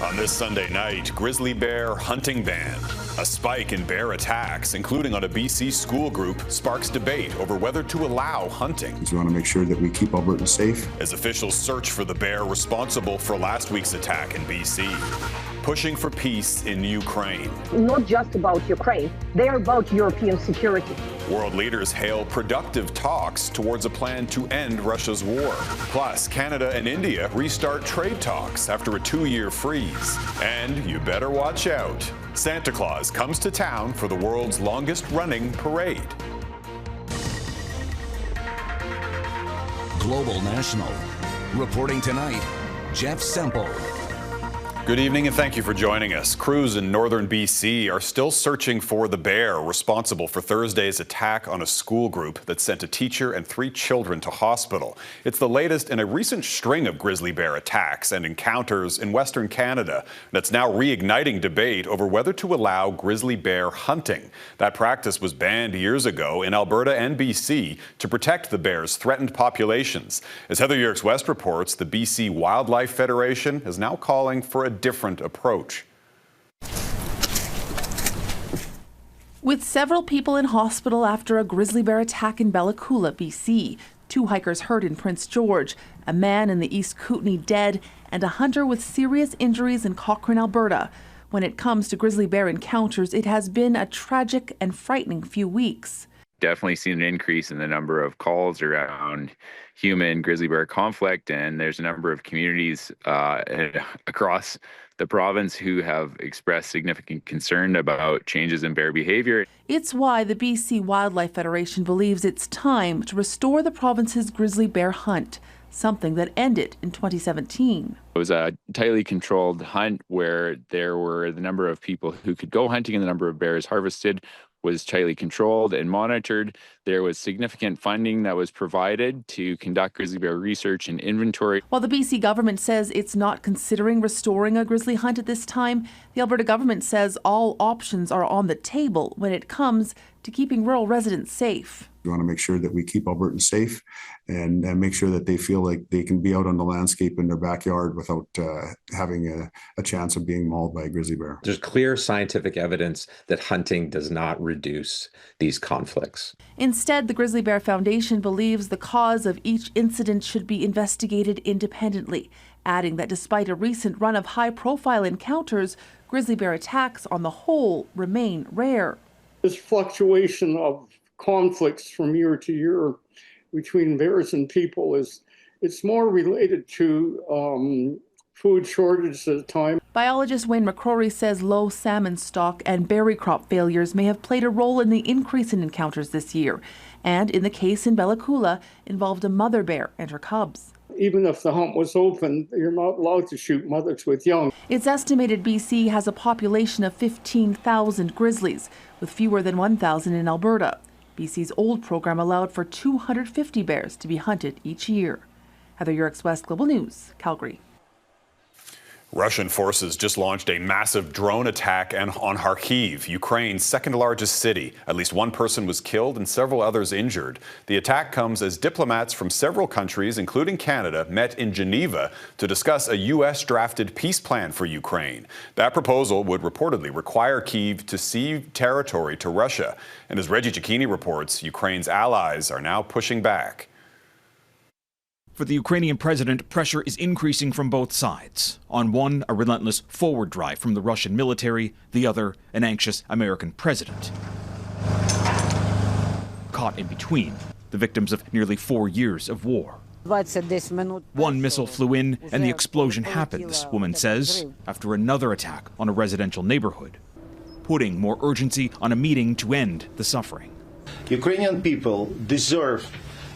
On this Sunday night, grizzly bear hunting ban. A spike in bear attacks, including on a BC school group, sparks debate over whether to allow hunting. We want to make sure that we keep Albertans safe. As officials search for the bear responsible for last week's attack in BC. Pushing for peace in Ukraine. Not just about Ukraine, they're about European security. World leaders hail productive talks towards a plan to end Russia's war. Plus, Canada and India restart trade talks after a 2-year freeze. And you better watch out. Santa Claus comes to town for the world's longest-running parade. Global National. Reporting tonight, Jeff Semple. Good evening and thank you for joining us. Crews in northern BC are still searching for the bear responsible for Thursday's attack on a school group that sent a teacher and 3 children to hospital. It's the latest in a recent string of grizzly bear attacks and encounters in Western Canada that's now reigniting debate over whether to allow grizzly bear hunting. That practice was banned years ago in Alberta and BC to protect the bear's threatened populations. As Heather Yourex-West reports, the BC Wildlife Federation is now calling for a different approach. With several people in hospital after a grizzly bear attack in Bella Coola, BC, 2 hikers hurt in Prince George, a man in the East Kootenay dead, and a hunter with serious injuries in Cochrane, Alberta. When it comes to grizzly bear encounters, it has been a tragic and frightening few weeks. Definitely seen an increase in the number of calls around human grizzly bear conflict, and there's a number of communities across the province who have expressed significant concern about changes in bear behavior. It's why the BC Wildlife Federation believes it's time to restore the province's grizzly bear hunt, something that ended in 2017. It was a tightly controlled hunt where there were the number of people who could go hunting and the number of bears harvested was tightly controlled and monitored. There was significant funding that was provided to conduct grizzly bear research and inventory. While the BC government says it's not considering restoring a grizzly hunt at this time, the Alberta government says all options are on the table when it comes to keeping rural residents safe. We want to make sure that we keep Albertans safe and make sure that they feel like they can be out on the landscape in their backyard without having a chance of being mauled by a grizzly bear. There's clear scientific evidence that hunting does not reduce these conflicts. Instead, the Grizzly Bear Foundation believes the cause of each incident should be investigated independently, adding that despite a recent run of high-profile encounters, grizzly bear attacks on the whole remain rare. This fluctuation of conflicts from year to year between bears and people it's more related to food shortages at the time. Biologist Wayne McCrory says low salmon stock and berry crop failures may have played a role in the increase in encounters this year, and in the case in Bella Coola involved a mother bear and her cubs. Even if the hunt was open, you're not allowed to shoot mothers with young. It's estimated BC has a population of 15,000 grizzlies, with fewer than 1,000 in Alberta. BC's old program allowed for 250 bears to be hunted each year. Heather Yourex-West, Global News, Calgary. Russian forces just launched a massive drone attack on Kharkiv, Ukraine's second largest city. At least 1 person was killed and several others injured. The attack comes as diplomats from several countries, including Canada, met in Geneva to discuss a U.S.-drafted peace plan for Ukraine. That proposal would reportedly require Kyiv to cede territory to Russia. And as Reggie Cicchini reports, Ukraine's allies are now pushing back. For the Ukrainian president, pressure is increasing from both sides. On one, a relentless forward drive from the Russian military, the other, an anxious American president. Caught in between, the victims of nearly 4 years of war. 1 missile flew in and the explosion happened, this woman says, after another attack on a residential neighborhood, putting more urgency on a meeting to end the suffering. Ukrainian people deserve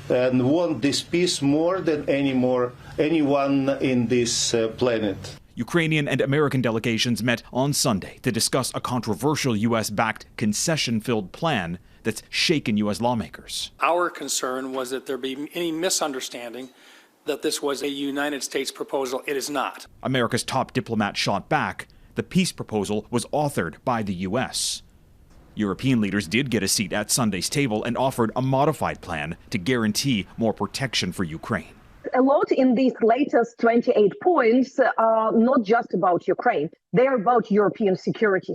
and want this peace more than anyone in this planet. Ukrainian and American delegations met on Sunday to discuss a controversial U.S.-backed concession-filled plan that's shaken U.S. lawmakers. Our concern was that there be any misunderstanding that this was a United States proposal. It is not. America's top diplomat shot back. The peace proposal was authored by the U.S. European leaders did get a seat at Sunday's table and offered a modified plan to guarantee more protection for Ukraine. A lot in these latest 28 points are not just about Ukraine. They're about European security.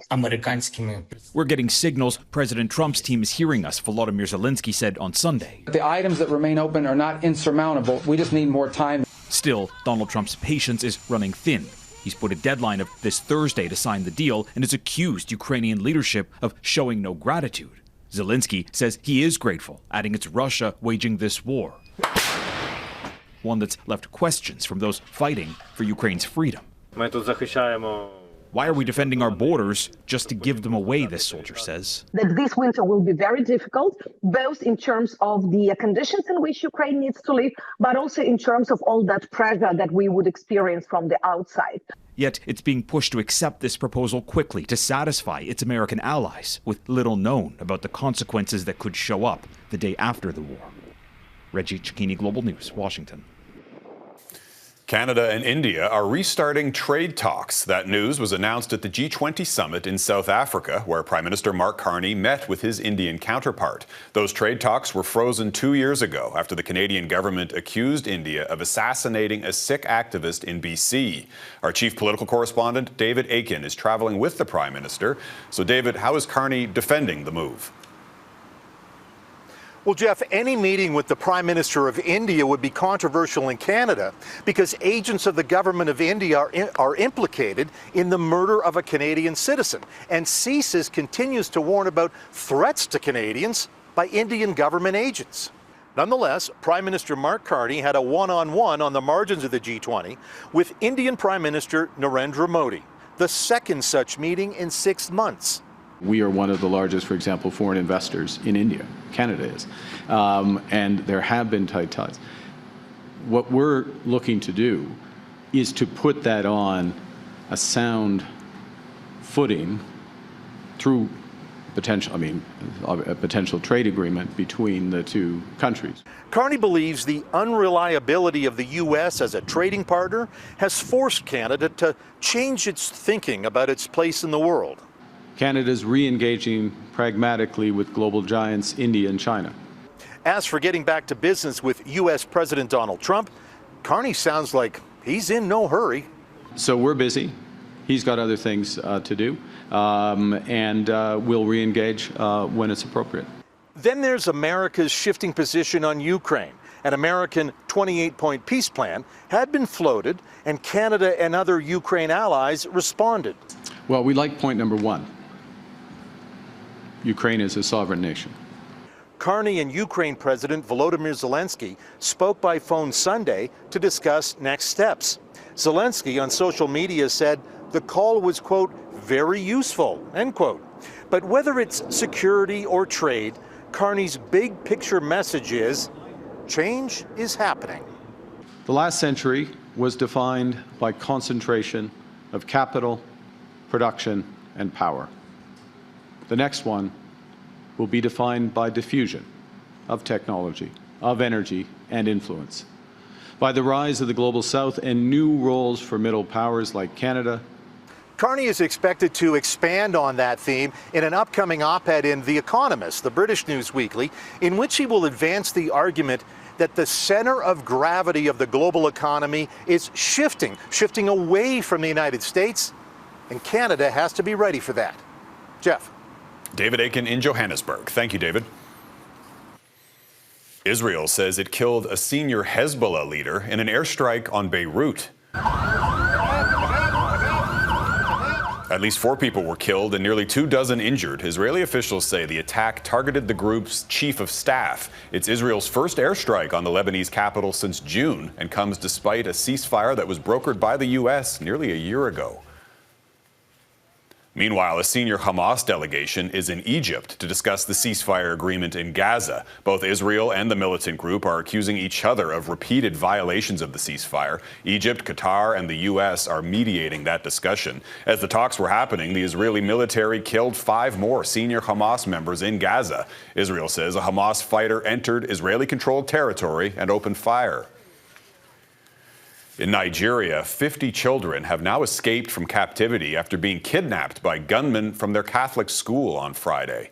We're getting signals President Trump's team is hearing us, Volodymyr Zelensky said on Sunday. The items that remain open are not insurmountable. We just need more time. Still, Donald Trump's patience is running thin. He's put a deadline of this Thursday to sign the deal and has accused Ukrainian leadership of showing no gratitude. Zelensky says he is grateful, adding it's Russia waging this war. One that's left questions from those fighting for Ukraine's freedom. Why are we defending our borders just to give them away, this soldier says. That this winter will be very difficult, both in terms of the conditions in which Ukraine needs to live, but also in terms of all that pressure that we would experience from the outside. Yet it's being pushed to accept this proposal quickly to satisfy its American allies, with little known about the consequences that could show up the day after the war. Reggie Cicchini, Global News, Washington. Canada and India are restarting trade talks. That news was announced at the G20 summit in South Africa, where Prime Minister Mark Carney met with his Indian counterpart. Those trade talks were frozen 2 years ago after the Canadian government accused India of assassinating a Sikh activist in BC. Our chief political correspondent, David Akin, is traveling with the Prime Minister. So, David, how is Carney defending the move? Well, Jeff, any meeting with the Prime Minister of India would be controversial in Canada because agents of the government of India are implicated in the murder of a Canadian citizen. And CSIS continues to warn about threats to Canadians by Indian government agents. Nonetheless, Prime Minister Mark Carney had a one-on-one on the margins of the G20 with Indian Prime Minister Narendra Modi, the second such meeting in 6 months. We are one of the largest, for example, foreign investors in India. Canada is. And there have been tight ties. What we're looking to do is to put that on a sound footing through a potential trade agreement between the two countries. Carney believes the unreliability of the U.S. as a trading partner has forced Canada to change its thinking about its place in the world. Canada's re-engaging pragmatically with global giants India and China. As for getting back to business with U.S. President Donald Trump, Carney sounds like he's in no hurry. So we're busy. He's got other things to do, and we'll re-engage when it's appropriate. Then there's America's shifting position on Ukraine. An American 28-point peace plan had been floated, and Canada and other Ukraine allies responded. Well, we like point number one. Ukraine is a sovereign nation. Carney and Ukraine President Volodymyr Zelensky spoke by phone Sunday to discuss next steps. Zelensky on social media said the call was, quote, very useful, end quote. But whether it's security or trade, Carney's big picture message is change is happening. The last century was defined by concentration of capital, production, and power. The next one will be defined by diffusion of technology, of energy, and influence, by the rise of the global south and new roles for middle powers like Canada. Carney is expected to expand on that theme in an upcoming op-ed in The Economist, the British news weekly, in which he will advance the argument that the center of gravity of the global economy is shifting away from the United States, and Canada has to be ready for that. Jeff. David Akin in Johannesburg. Thank you, David. Israel says it killed a senior Hezbollah leader in an airstrike on Beirut. At least 4 people were killed and nearly 24 injured. Israeli officials say the attack targeted the group's chief of staff. It's Israel's first airstrike on the Lebanese capital since June and comes despite a ceasefire that was brokered by the U.S. nearly a year ago. Meanwhile, a senior Hamas delegation is in Egypt to discuss the ceasefire agreement in Gaza. Both Israel and the militant group are accusing each other of repeated violations of the ceasefire. Egypt, Qatar, and the U.S. are mediating that discussion. As the talks were happening, the Israeli military killed 5 more senior Hamas members in Gaza. Israel says a Hamas fighter entered Israeli-controlled territory and opened fire. In Nigeria, 50 children have now escaped from captivity after being kidnapped by gunmen from their Catholic school on Friday.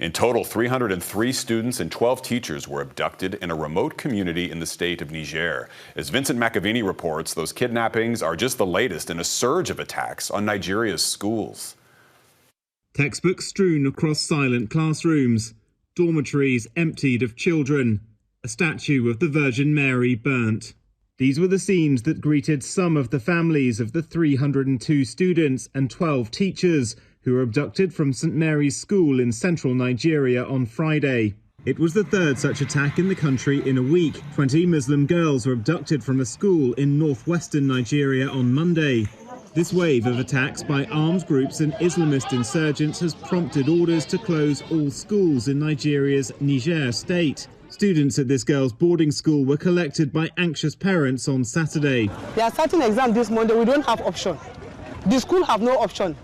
In total, 303 students and 12 teachers were abducted in a remote community in the state of Niger. As Vincent McAviney reports, those kidnappings are just the latest in a surge of attacks on Nigeria's schools. Textbooks strewn across silent classrooms, dormitories emptied of children, a statue of the Virgin Mary burnt. These were the scenes that greeted some of the families of the 302 students and 12 teachers who were abducted from St. Mary's School in central Nigeria on Friday. It was the third such attack in the country in a week. 20 Muslim girls were abducted from a school in northwestern Nigeria on Monday. This wave of attacks by armed groups and Islamist insurgents has prompted orders to close all schools in Nigeria's Niger state. Students at this girls' boarding school were collected by anxious parents on Saturday. They are starting exam this Monday. We don't have option. The school have no option.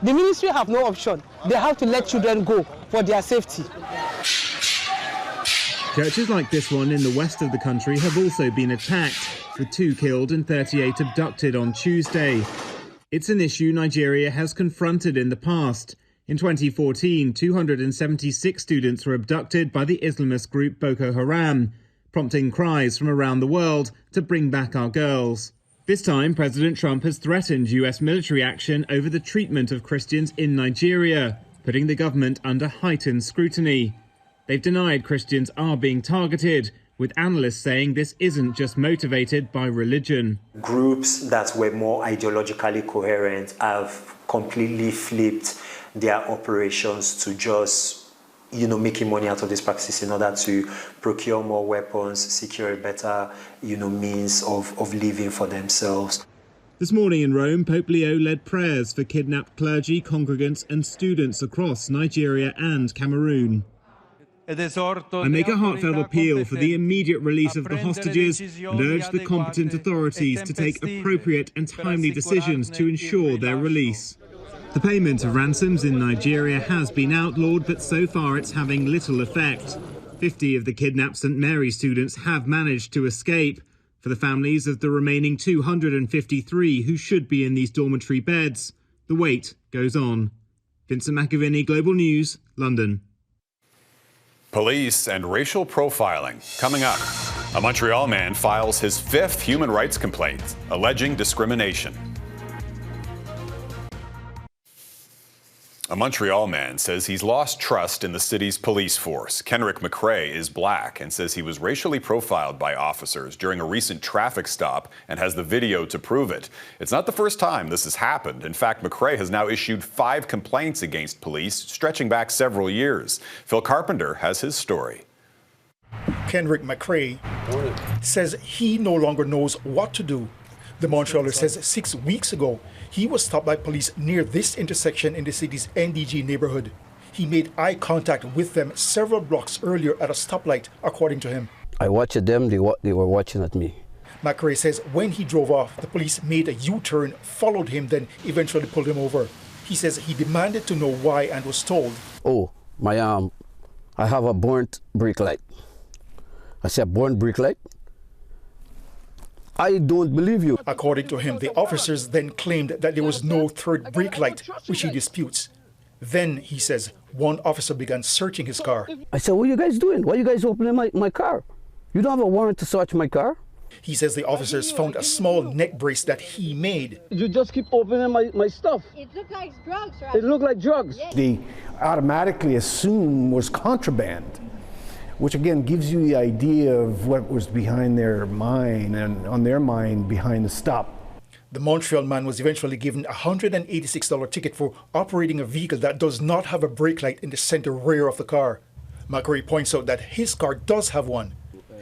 The ministry have no option. They have to let children go for their safety. Churches like this one in the west of the country have also been attacked, with 2 killed and 38 abducted on Tuesday. It's an issue Nigeria has confronted in the past. In 2014, 276 students were abducted by the Islamist group Boko Haram, prompting cries from around the world to bring back our girls. This time, President Trump has threatened US military action over the treatment of Christians in Nigeria, putting the government under heightened scrutiny. They've denied Christians are being targeted, with analysts saying this isn't just motivated by religion. Groups that were more ideologically coherent have completely flipped their operations to just making money out of these practices in order to procure more weapons, secure a better, means of living for themselves. This morning in Rome, Pope Leo led prayers for kidnapped clergy, congregants and students across Nigeria and Cameroon. I make a heartfelt appeal for the immediate release of the hostages and urge the competent authorities to take appropriate and timely decisions to ensure their release. The payment of ransoms in Nigeria has been outlawed, but so far it's having little effect. 50 of the kidnapped St. Mary students have managed to escape. For the families of the remaining 253 who should be in these dormitory beds, the wait goes on. Vincent McAviney, Global News, London. Police and racial profiling. Coming up, a Montreal man files his 5th human rights complaint alleging discrimination. A Montreal man says he's lost trust in the city's police force. Kenrick McRae is black and says he was racially profiled by officers during a recent traffic stop and has the video to prove it. It's not the first time this has happened. In fact, McRae has now issued 5 complaints against police, stretching back several years. Phil Carpenter has his story. Kenrick McRae says he no longer knows what to do. The Montrealer says 6 weeks ago, he was stopped by police near this intersection in the city's NDG neighborhood. He made eye contact with them several blocks earlier at a stoplight, according to him. I watched them, they were watching at me. McRae says when he drove off, the police made a U-turn, followed him, then eventually pulled him over. He says he demanded to know why and was told, "Oh, my I have a burnt brake light." I said, "Burnt brake light? I don't believe you." According to him, the officers then claimed that there was no third brake light, which he disputes. Then, he says, one officer began searching his car. I said, "What are you guys doing? Why are you guys opening my car? You don't have a warrant to search my car?" He says the officers found a small neck brace that he made. You just keep opening my stuff. It looked like drugs, right? It looked like drugs. They automatically assume was contraband, which again gives you the idea of what was behind their mind and on their mind behind the stop. The Montreal man was eventually given a $186 ticket for operating a vehicle that does not have a brake light in the center rear of the car. McRae points out that his car does have one.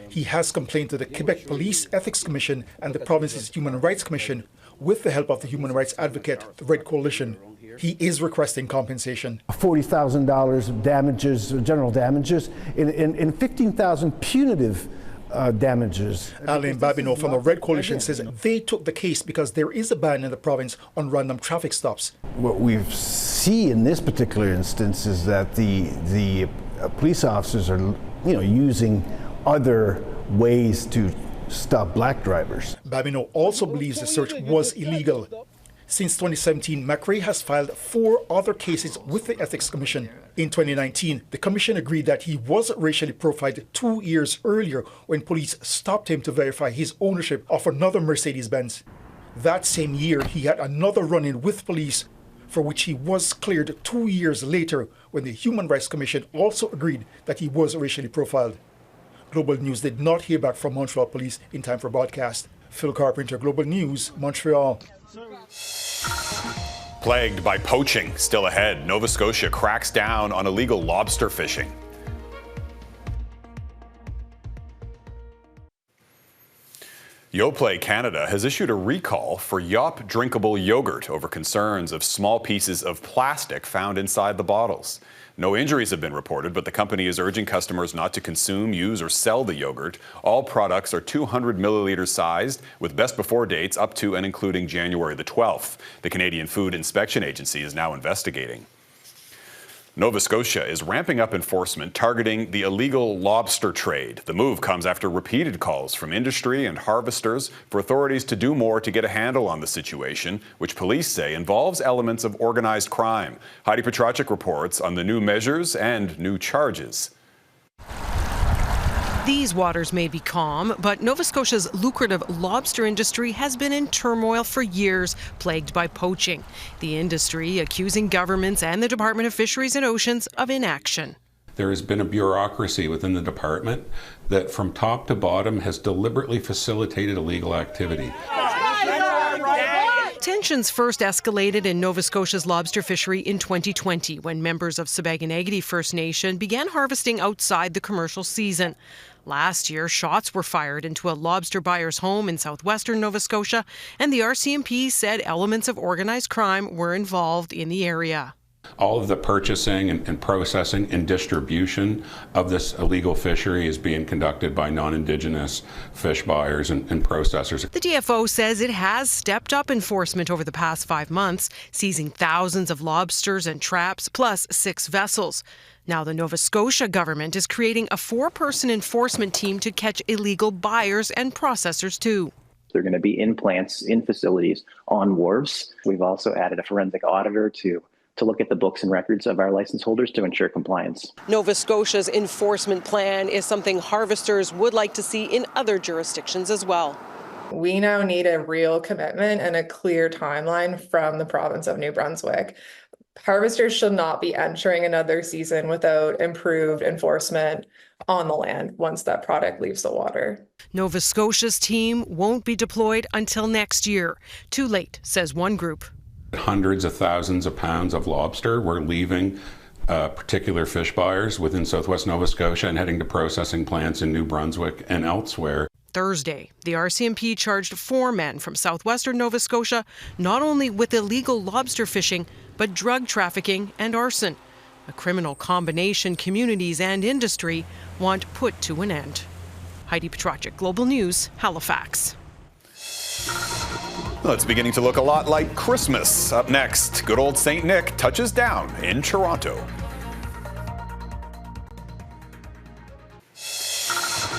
He has complained to the Quebec Police Ethics Commission and the province's Human Rights Commission with the help of the human rights advocate, the Red Coalition. He is requesting compensation. $40,000 damages, general damages, and $15,000 punitive damages. Alain Babineau from the Red Coalition says they took the case because there is a ban in the province on random traffic stops. What we see in this particular instance is that the police officers are, using other ways to stop black drivers. Babineau also believes the search was illegal. Since 2017, McRae has filed 4 other cases with the Ethics Commission. In 2019, the Commission agreed that he was racially profiled 2 years earlier when police stopped him to verify his ownership of another Mercedes-Benz. That same year, he had another run-in with police, for which he was cleared 2 years later when the Human Rights Commission also agreed that he was racially profiled. Global News did not hear back from Montreal Police in time for broadcast. Phil Carpenter, Global News, Montreal. Plagued by poaching still ahead, Nova Scotia cracks down on illegal lobster fishing. Yoplait Canada has issued a recall for Yop drinkable yogurt over concerns of small pieces of plastic found inside the bottles. No injuries have been reported, but the company is urging customers not to consume, use, or sell the yogurt. All products are 200 milliliter sized, with best before dates up to and including January the 12th. The Canadian Food Inspection Agency is now investigating. Nova Scotia is ramping up enforcement targeting the illegal lobster trade. The move comes after repeated calls from industry and harvesters for authorities to do more to get a handle on the situation, which police say involves elements of organized crime. Heidi Petracek reports on the new measures and new charges. These waters may be calm, but Nova Scotia's lucrative lobster industry has been in turmoil for years, plagued by poaching. The industry accusing governments and the Department of Fisheries and Oceans of inaction. There has been a bureaucracy within the department that from top to bottom has deliberately facilitated illegal activity. Tensions first escalated in Nova Scotia's lobster fishery in 2020 when members of Siboney First Nation began harvesting outside the commercial season. Last year, shots were fired into a lobster buyer's home in southwestern Nova Scotia, and the RCMP said elements of organized crime were involved in the area. All of the purchasing and processing and distribution of this illegal fishery is being conducted by non-Indigenous fish buyers and processors. The DFO says it has stepped up enforcement over the past 5 months, seizing thousands of lobsters and traps, plus 6 vessels. Now the Nova Scotia government is creating a 4-person enforcement team to catch illegal buyers and processors too. They're going to be in plants, in facilities, on wharves. We've also added a forensic auditor to look at the books and records of our license holders to ensure compliance. Nova Scotia's enforcement plan is something harvesters would like to see in other jurisdictions as well. We now need a real commitment and a clear timeline from the province of New Brunswick. Harvesters should not be entering another season without improved enforcement on the land once that product leaves the water. Nova Scotia's team won't be deployed until next year. Too late, says one group. Hundreds of thousands of pounds of lobster were leaving particular fish buyers within southwest Nova Scotia and heading to processing plants in New Brunswick and elsewhere. Thursday, the RCMP charged 4 men from southwestern Nova Scotia not only with illegal lobster fishing, but drug trafficking and arson, a criminal combination communities and industry want put to an end. Heidi Petracek, Global News, Halifax. Well, it's beginning to look a lot like Christmas. Up next, good old St. Nick touches down in Toronto.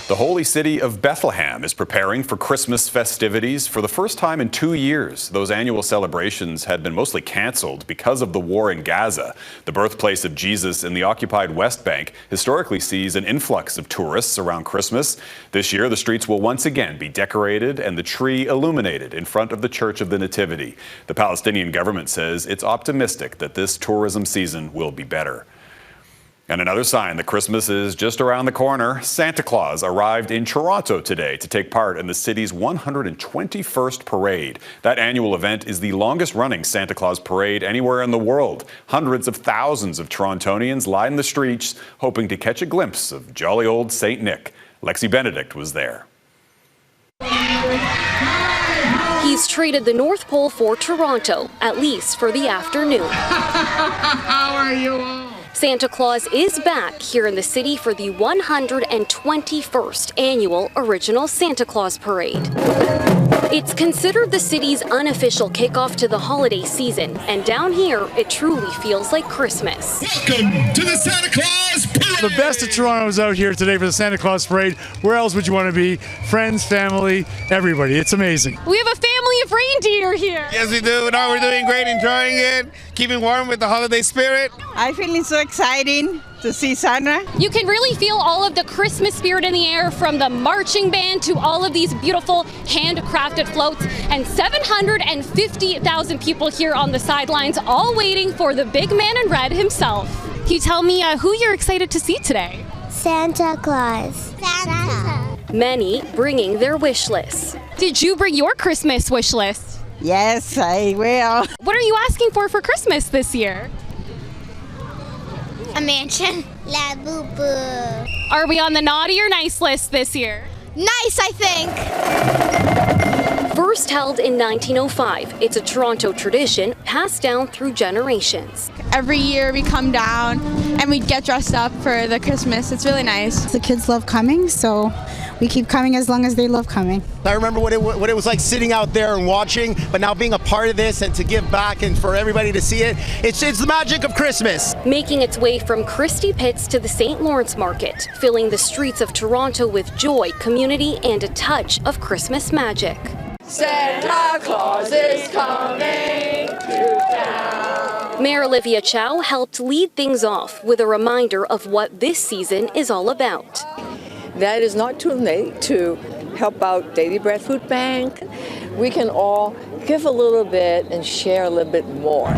The holy city of Bethlehem is preparing for Christmas festivities for the first time in 2 years. Those annual celebrations had been mostly canceled because of the war in Gaza. The birthplace of Jesus in the occupied West Bank historically sees an influx of tourists around Christmas. This year, the streets will once again be decorated and the tree illuminated in front of the Church of the Nativity. The Palestinian government says it's optimistic that this tourism season will be better. And another sign that Christmas is just around the corner, Santa Claus arrived in Toronto today to take part in the city's 121st parade. That annual event is the longest-running Santa Claus parade anywhere in the world. Hundreds of thousands of Torontonians line the streets, hoping to catch a glimpse of jolly old St. Nick. Lexi Benedict was there. He's traded the North Pole for Toronto, at least for the afternoon. How are you all? Santa Claus is back here in the city for the 121st annual Original Santa Claus Parade. It's considered the city's unofficial kickoff to the holiday season, and down here, it truly feels like Christmas. Welcome to the Santa Claus Parade! The best of Toronto is out here today for the Santa Claus Parade. Where else would you want to be? Friends, family, everybody. It's amazing. We have a family of reindeer here. Yes, we do. No, we're doing great, enjoying it, keeping warm with the holiday spirit. I feel it's so exciting to see Santa. You can really feel all of the Christmas spirit in the air, from the marching band to all of these beautiful handcrafted floats, and 750,000 people here on the sidelines, all waiting for the big man in red himself. Can you tell me who you're excited to see today? Santa Claus. Santa. Many bringing their wish lists. Did you bring your Christmas wish list? Yes, I will. What are you asking for Christmas this year? A mansion. La Boo Boo. Are we on the naughty or nice list this year? Nice, I think. First held in 1905, it's a Toronto tradition passed down through generations. Every year we come down and we get dressed up for the Christmas. It's really nice. The kids love coming, so we keep coming as long as they love coming. I remember what it was like sitting out there and watching, but now being a part of this and to give back and for everybody to see it, it's the magic of Christmas. Making its way from Christie Pitts to the St. Lawrence Market, filling the streets of Toronto with joy, community, and a touch of Christmas magic. Santa Claus is coming to town. Mayor Olivia Chow helped lead things off with a reminder of what this season is all about. That is not too late to help out Daily Bread Food Bank. We can all give a little bit and share a little bit more.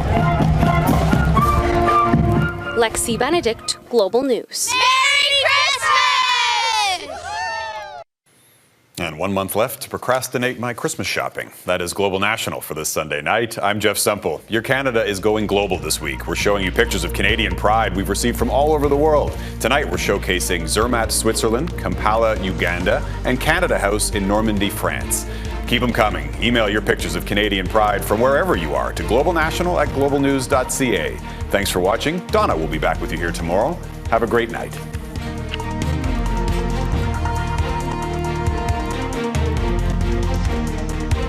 Lexi Benedict, Global News. And 1 month left to procrastinate my Christmas shopping. That is Global National for this Sunday night. I'm Jeff Semple. Your Canada is going global this week. We're showing you pictures of Canadian pride we've received from all over the world. Tonight we're showcasing Zermatt, Switzerland, Kampala, Uganda, and Canada House in Normandy, France. Keep them coming. Email your pictures of Canadian pride from wherever you are to globalnational@globalnews.ca. Thanks for watching. Donna will be back with you here tomorrow. Have a great night.